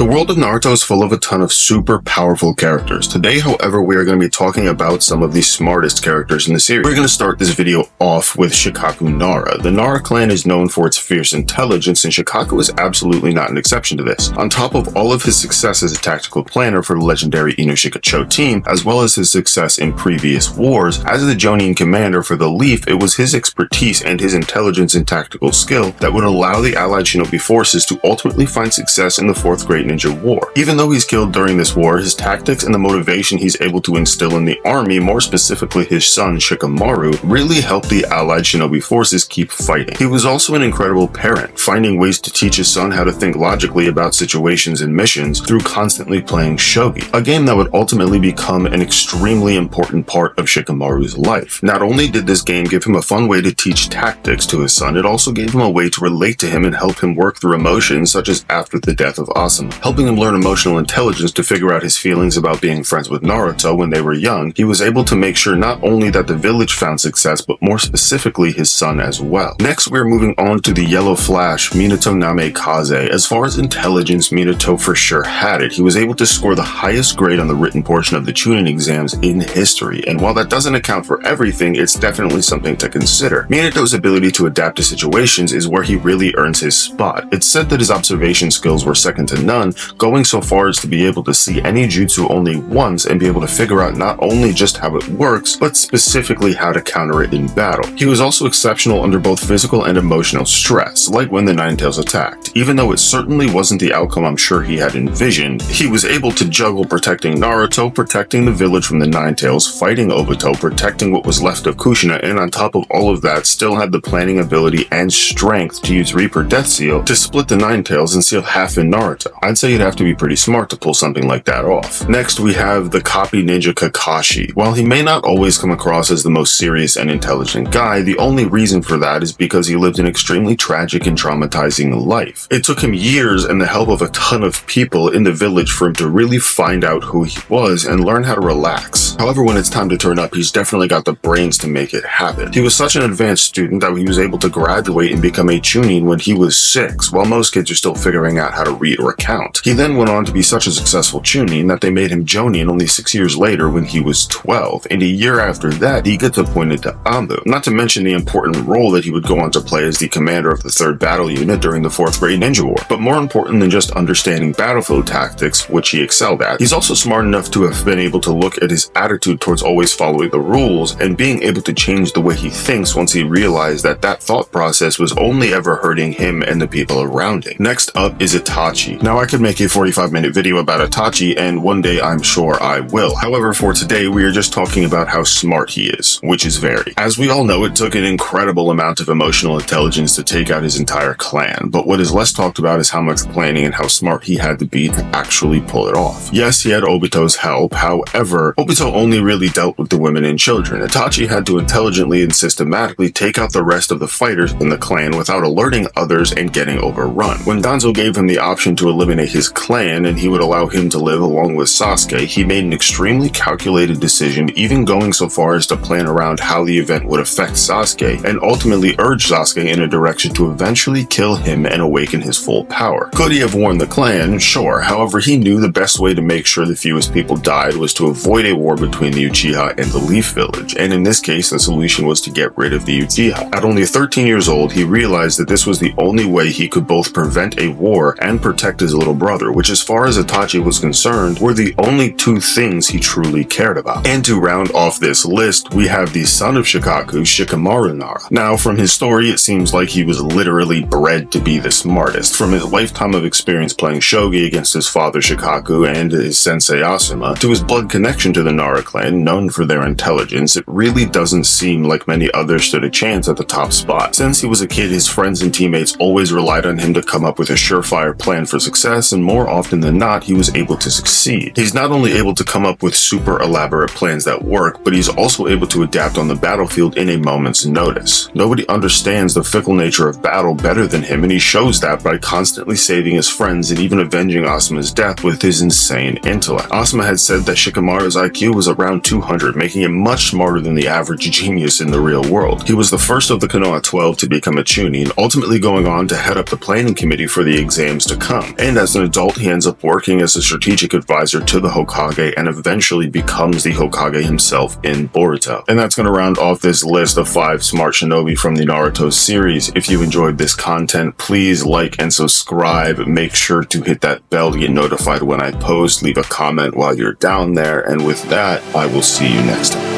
The world of Naruto is full of a ton of super powerful characters. Today, however, we are going to be talking about some of the smartest characters in the series. We're going to start this video off with Shikaku Nara. The Nara clan is known for its fierce intelligence, and Shikaku is absolutely not an exception to this. On top of all of his success as a tactical planner for the legendary Inoshikacho team, as well as his success in previous wars, as the Jonin commander for the Leaf, it was his expertise and his intelligence and tactical skill that would allow the allied shinobi forces to ultimately find success in the Fourth Great Ninja War. Even though he's killed during this war, his tactics and the motivation he's able to instill in the army, more specifically his son Shikamaru, really helped the allied shinobi forces keep fighting. He was also an incredible parent, finding ways to teach his son how to think logically about situations and missions through constantly playing shogi, a game that would ultimately become an extremely important part of Shikamaru's life. Not only did this game give him a fun way to teach tactics to his son, it also gave him a way to relate to him and help him work through emotions such as after the death of Asuma. Helping him learn emotional intelligence to figure out his feelings about being friends with Naruto when they were young, he was able to make sure not only that the village found success, but more specifically his son as well. Next, we're moving on to the Yellow Flash, Minato Namikaze. As far as intelligence, Minato for sure had it. He was able to score the highest grade on the written portion of the Chunin exams in history, and while that doesn't account for everything, it's definitely something to consider. Minato's ability to adapt to situations is where he really earns his spot. It's said that his observation skills were second to none, going so far as to be able to see any jutsu only once and be able to figure out not only just how it works, but specifically how to counter it in battle. He was also exceptional under both physical and emotional stress, like when the Nine Tails attacked. Even though it certainly wasn't the outcome I'm sure he had envisioned, he was able to juggle protecting Naruto, protecting the village from the Nine Tails, fighting Obito, protecting what was left of Kushina, and on top of all of that, still had the planning ability and strength to use Reaper Death Seal to split the Nine Tails and seal half in Naruto. I'd say you'd have to be pretty smart to pull something like that off. Next, we have the copy ninja Kakashi. While he may not always come across as the most serious and intelligent guy, the only reason for that is because he lived an extremely tragic and traumatizing life. It took him years and the help of a ton of people in the village for him to really find out who he was and learn how to relax. However, when it's time to turn up, he's definitely got the brains to make it happen. He was such an advanced student that he was able to graduate and become a Chunin when he was 6, while most kids are still figuring out how to read or count. He then went on to be such a successful Chunin that they made him Jonin only 6 years later when he was 12, and a year after that he gets appointed to Anbu, not to mention the important role that he would go on to play as the commander of the 3rd Battle Unit during the 4th Great Ninja War. But more important than just understanding battlefield tactics, which he excelled at, he's also smart enough to have been able to look at his attitude towards always following the rules and being able to change the way he thinks once he realized that that thought process was only ever hurting him and the people around him. Next up is Itachi. Now, I could make a 45-minute video about Itachi, and one day I'm sure I will. However, for today, we are just talking about how smart he is, which is very. As we all know, it took an incredible amount of emotional intelligence to take out his entire clan, but what is less talked about is how much planning and how smart he had to be to actually pull it off. Yes, he had Obito's help, however, Obito only really dealt with the women and children. Itachi had to intelligently and systematically take out the rest of the fighters in the clan without alerting others and getting overrun. When Danzo gave him the option to eliminate his clan and he would allow him to live along with Sasuke, he made an extremely calculated decision, even going so far as to plan around how the event would affect Sasuke and ultimately urge Sasuke in a direction to eventually kill him and awaken his full power. Could he have warned the clan? Sure. However, he knew the best way to make sure the fewest people died was to avoid a war between the Uchiha and the Leaf Village, and in this case, the solution was to get rid of the Uchiha. At only 13 years old, he realized that this was the only way he could both prevent a war and protect his little brother, which as far as Itachi was concerned, were the only two things he truly cared about. And to round off this list, we have the son of Shikaku, Shikamaru Nara. Now, from his story, it seems like he was literally bred to be the smartest. From his lifetime of experience playing shogi against his father Shikaku and his sensei Asuma, to his blood connection to the Nara clan, known for their intelligence, it really doesn't seem like many others stood a chance at the top spot. Since he was a kid, his friends and teammates always relied on him to come up with a surefire plan for success, and more often than not, he was able to succeed. He's not only able to come up with super elaborate plans that work, but he's also able to adapt on the battlefield in a moment's notice. Nobody understands the fickle nature of battle better than him, and he shows that by constantly saving his friends and even avenging Asuma's death with his insane intellect. Asuma had said that Shikamaru's IQ was around 200, making him much smarter than the average genius in the real world. He was the first of the Konoha 12 to become a Chunin, ultimately going on to head up the planning committee for the exams to come. And as As an adult, he ends up working as a strategic advisor to the Hokage and eventually becomes the Hokage himself in Boruto. And that's going to round off this list of 5 smart shinobi from the Naruto series. If you enjoyed this content, please like and subscribe. Make sure to hit that bell to get notified when I post. Leave a comment while you're down there. And with that, I will see you next time.